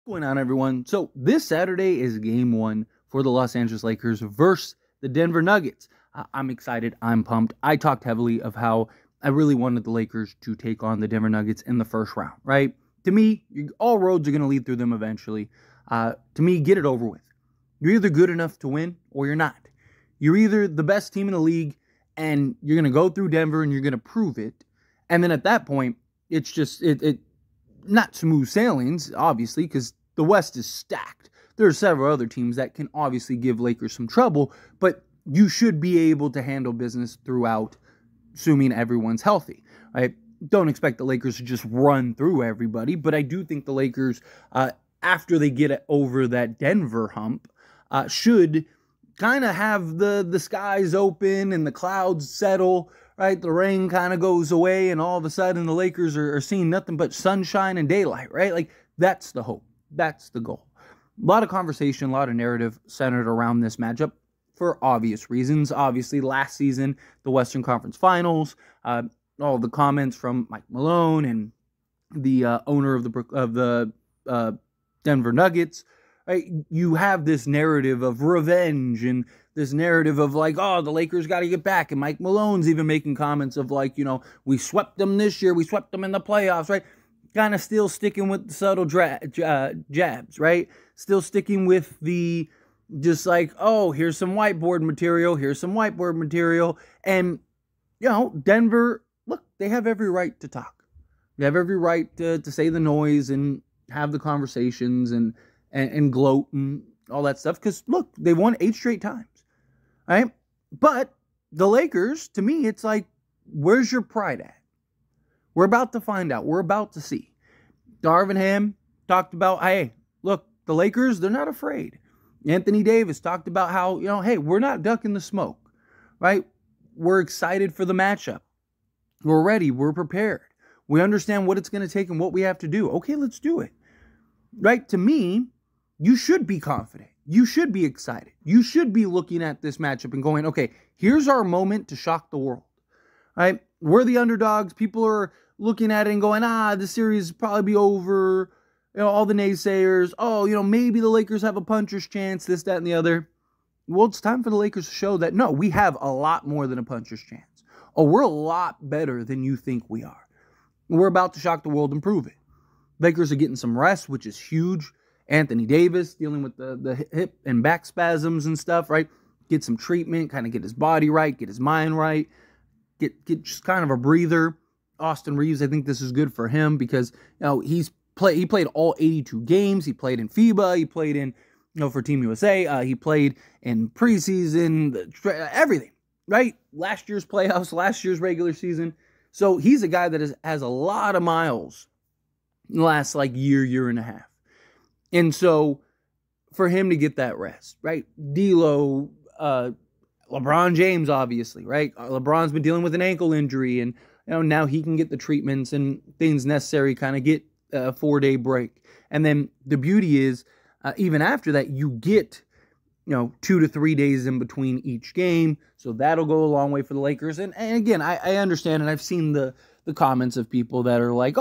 Going on, everyone? So this Saturday is game one for the Los Angeles Lakers versus the Denver Nuggets. I'm excited. I'm pumped. I talked heavily of how I really wanted the Lakers to take on the Denver Nuggets in the first round, right? To me, all roads are going to lead through them eventually. To me, get it over with. You're either good enough to win or you're not. You're either the best team in the league and you're going to go through Denver and you're going to prove it. And then at that point, it's just, not smooth sailings, obviously, because the West is stacked. There are several other teams that can obviously give Lakers some trouble, but you should be able to handle business throughout, assuming everyone's healthy, right? Don't expect the Lakers to just run through everybody, but I do think the Lakers, after they get over that Denver hump, should kind of have the skies open and the clouds settle, right? The rain kind of goes away and all of a sudden the Lakers are seeing nothing but sunshine and daylight, right? Like, that's the hope. That's the goal. A lot of conversation, a lot of narrative centered around this matchup for obvious reasons. Obviously, last season, the Western Conference Finals, all the comments from Mike Malone and the owner of the Denver Nuggets, right? You have this narrative of revenge and this narrative of like, oh, the Lakers got to get back. And Mike Malone's even making comments of like, we swept them this year. We swept them in the playoffs, right? Kind of still sticking with the subtle jabs, right? Still sticking with the just like, oh, here's some whiteboard material. Here's some whiteboard material. And, Denver, look, they have every right to talk. They have every right to say the noise and have the conversations and gloat and all that stuff. Because, look, they won 8 straight times. Right? But the Lakers, to me, it's like, where's your pride at? We're about to find out. We're about to see. Darvin Ham talked about, hey, look, the Lakers, they're not afraid. Anthony Davis talked about how, hey, we're not ducking the smoke. Right? We're excited for the matchup. We're ready. We're prepared. We understand what it's going to take and what we have to do. Okay, let's do it. Right? To me, you should be confident. You should be excited. You should be looking at this matchup and going, okay, here's our moment to shock the world, right? We're the underdogs. People are looking at it and going, the series will probably be over. All the naysayers, maybe the Lakers have a puncher's chance, this, that, and the other. Well, it's time for the Lakers to show that, no, we have a lot more than a puncher's chance. Oh, we're a lot better than you think we are. We're about to shock the world and prove it. Lakers are getting some rest, which is huge. Anthony Davis dealing with the hip and back spasms and stuff, right? Get some treatment, kind of get his body right, get his mind right, get just kind of a breather. Austin Reeves, I think this is good for him because he played all 82 games. He played in FIBA. He played in for Team USA. He played in preseason, everything, right? Last year's playoffs, last year's regular season. So he's a guy that has a lot of miles in the last year and a half. And so, for him to get that rest, right? D'Lo, LeBron James, obviously, right? LeBron's been dealing with an ankle injury, and now he can get the treatments and things necessary, kind of get a 4-day break. And then the beauty is, even after that, you get 2 to 3 days in between each game, so that'll go a long way for the Lakers. And again, I understand, and I've seen the comments of people that are like,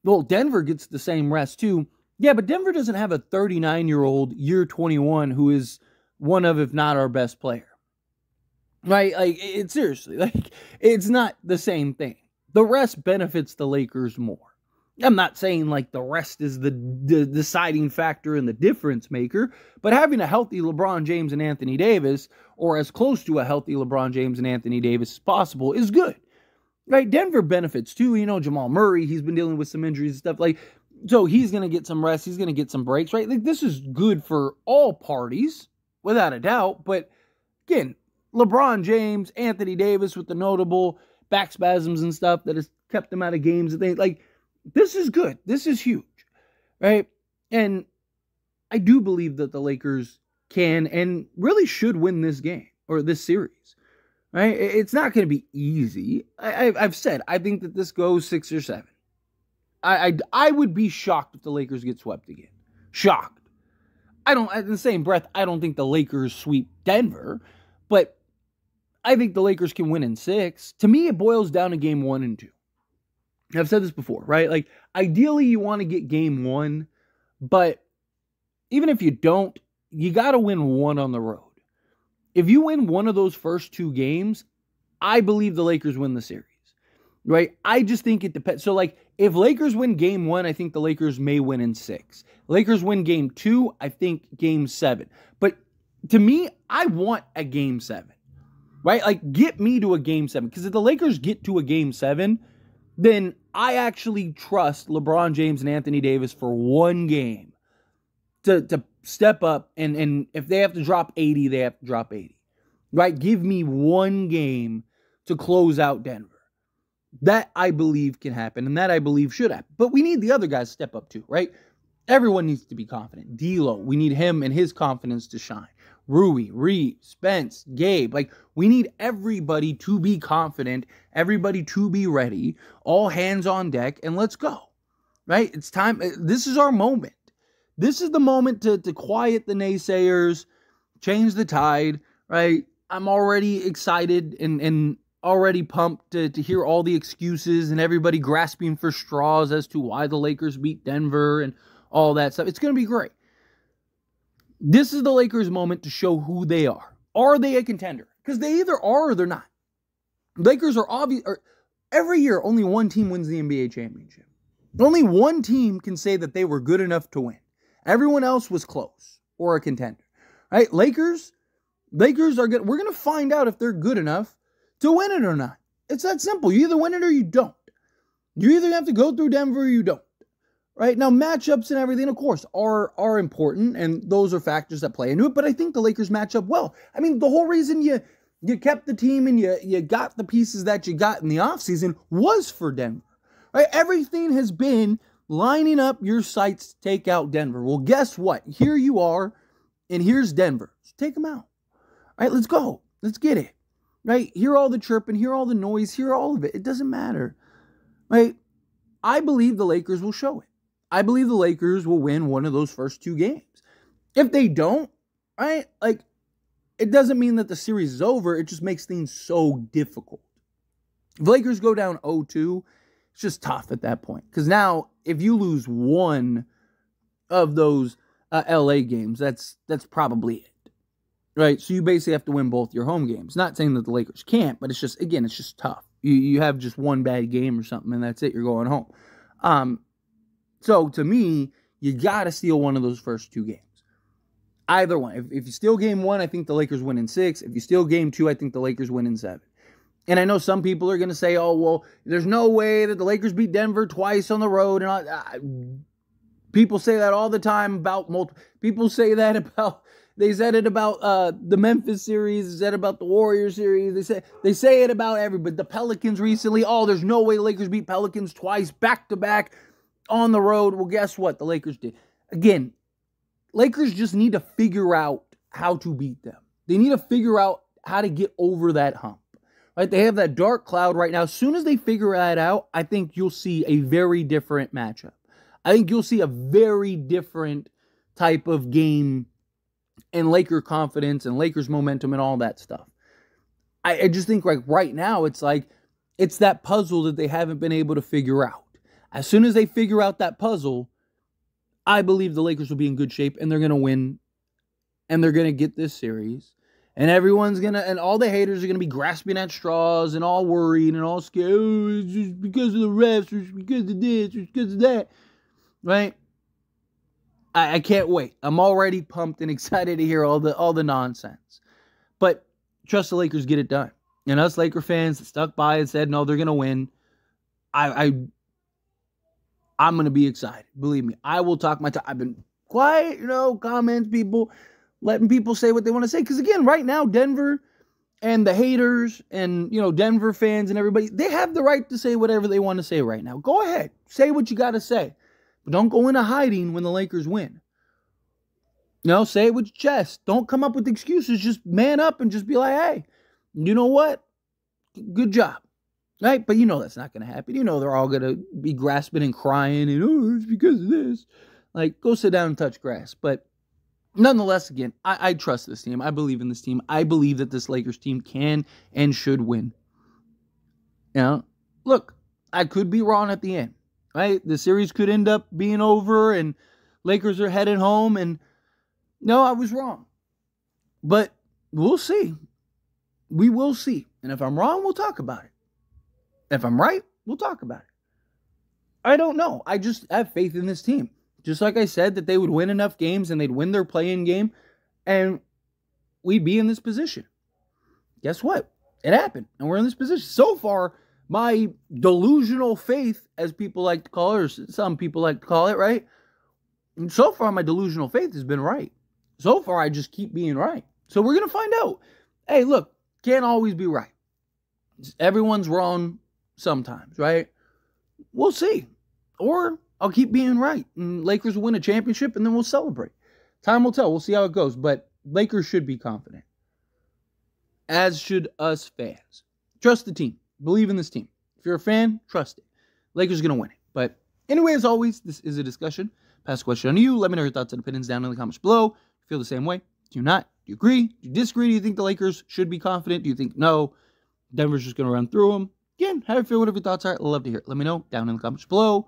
well, Denver gets the same rest too. Yeah, but Denver doesn't have a 39-year-old, year 21, who is one of, if not our best player. Right? It's seriously, it's not the same thing. The rest benefits the Lakers more. I'm not saying the rest is the deciding factor and the difference maker, but having a healthy LeBron James and Anthony Davis, or as close to a healthy LeBron James and Anthony Davis as possible, is good. Right, Denver benefits too. Jamal Murray, he's been dealing with some injuries and stuff. So he's going to get some rest. He's going to get some breaks, right? This is good for all parties, without a doubt. But again, LeBron James, Anthony Davis with the notable back spasms and stuff that has kept them out of games and things. This is good. This is huge, right? And I do believe that the Lakers can and really should win this game or this series. Right? It's not going to be easy. I've said, I think that this goes 6 or 7. I would be shocked if the Lakers get swept again. Shocked. In the same breath, I don't think the Lakers sweep Denver, but I think the Lakers can win in 6. To me, it boils down to game 1 and 2. I've said this before, right? Like, ideally, you want to get game one, but even if you don't, you got to win one on the road. If you win one of those first two games, I believe the Lakers win the series, right? I just think it depends. So, like, if Lakers win game one, I think the Lakers may win in 6. Lakers win game 2, I think game 7. But to me, I want a game 7, right? Like, get me to a game 7. Because if the Lakers get to a game 7, then I actually trust LeBron James and Anthony Davis for one game to step up. And if they have to drop 80, they have to drop 80, right? Give me one game to close out Denver. That I believe can happen, and that I believe should happen. But we need the other guys to step up too, right? Everyone needs to be confident. D'Lo, we need him and his confidence to shine. Rui, Reeves, Spence, Gabe. Like, we need everybody to be confident, everybody to be ready, all hands on deck, and let's go, right? It's time. This is our moment. This is the moment to quiet the naysayers, change the tide, right? I'm already excited and already pumped to hear all the excuses and everybody grasping for straws as to why the Lakers beat Denver and all that stuff. It's going to be great. This is the Lakers' moment to show who they are. Are they a contender? Because they either are or they're not. Lakers are obvious. Every year, only one team wins the NBA championship. Only one team can say that they were good enough to win. Everyone else was close or a contender. Right? Lakers are good. We're going to find out if they're good enough to win it or not. It's that simple. You either win it or you don't. You either have to go through Denver or you don't. Right? Now, matchups and everything, of course, are important, and those are factors that play into it, but I think the Lakers match up well. I mean, the whole reason you kept the team and you got the pieces that you got in the offseason was for Denver. Right? Everything has been lining up your sights to take out Denver. Well, guess what? Here you are, and here's Denver. So take them out. All right, let's go. Let's get it. Right? Hear all the chirping, hear all the noise, hear all of it. It doesn't matter. Right? I believe the Lakers will show it. I believe the Lakers will win one of those first two games. If they don't, right, like, it doesn't mean that the series is over. It just makes things so difficult. If the Lakers go down 0-2, it's just tough at that point. Because now, if you lose one of those LA games, that's probably it. Right? So you basically have to win both your home games. Not saying that the Lakers can't, but it's just, again, it's just tough. You have just one bad game or something, and that's it. You're going home. So, to me, you got to steal one of those first two games. Either one. If you steal game 1, I think the Lakers win in 6. If you steal game 2, I think the Lakers win in 7. And I know some people are going to say, oh, well, there's no way that the Lakers beat Denver twice on the road. And all. People say that all the time about people say that about, they said it about the Memphis series, they said about the Warriors series, they say it about everybody. The Pelicans recently, oh, there's no way the Lakers beat Pelicans twice, back-to-back, on the road. Well, guess what? The Lakers did. Again, Lakers just need to figure out how to beat them. They need to figure out how to get over that hump. Right? They have that dark cloud right now. As soon as they figure that out, I think you'll see a very different matchup. I think you'll see a very different type of game and Laker confidence and Lakers momentum and all that stuff. I just think like right now, it's like, it's that puzzle that they haven't been able to figure out. As soon as they figure out that puzzle, I believe the Lakers will be in good shape and they're going to win and they're going to get this series. And everyone's going to, and all the haters are going to be grasping at straws and all worried and all scared. Oh, it's just because of the refs, or it's because of this, or it's because of that. Right? I can't wait. I'm already pumped and excited to hear all the nonsense. But trust the Lakers get it done. And us Laker fans that stuck by and said, no, they're going to win. I'm going to be excited. Believe me, I will talk my time. I've been quiet, comments, people, letting people say what they want to say. Because again, right now, Denver and the haters and, Denver fans and everybody, they have the right to say whatever they want to say right now. Go ahead. Say what you got to say. But don't go into hiding when the Lakers win. Say it with your chest. Don't come up with excuses. Just man up and just be like, hey, you know what? Good job. Right? But that's not going to happen. They're all going to be grasping and crying and, oh, it's because of this. Like, go sit down and touch grass. But nonetheless, again, I trust this team. I believe in this team. I believe that this Lakers team can and should win. Look, I could be wrong at the end, right? The series could end up being over and Lakers are heading home, and no, I was wrong. But we'll see. We will see. And if I'm wrong, we'll talk about it. If I'm right, we'll talk about it. I don't know. I just have faith in this team. Just like I said that they would win enough games and they'd win their play-in game and we'd be in this position. Guess what? It happened. And we're in this position. So far, my delusional faith, as people like to call it, or some people like to call it, right? And so far, my delusional faith has been right. So far, I just keep being right. So we're going to find out. Hey, look, can't always be right. Everyone's wrong sometimes, right? We'll see. Or I'll keep being right. And Lakers will win a championship, and then we'll celebrate. Time will tell. We'll see how it goes. But Lakers should be confident. As should us fans. Trust the team. Believe in this team. If you're a fan, trust it. Lakers are going to win it. But anyway, as always, this is a discussion. Pass a question on you. Let me know your thoughts and opinions down in the comments below. If you feel the same way. Do you not? Do you agree? Do you disagree? Do you think the Lakers should be confident? Do you think no? Denver's just going to run through them? Again, how do you feel? Whatever your thoughts are, I'd love to hear it. Let me know down in the comments below.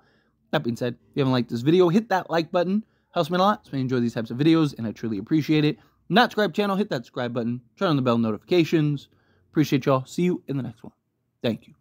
That being said, if you haven't liked this video, hit that like button. Helps me a lot. So I enjoy these types of videos, and I truly appreciate it. Not subscribe channel, hit that subscribe button. Turn on the bell notifications. Appreciate y'all. See you in the next one. Thank you.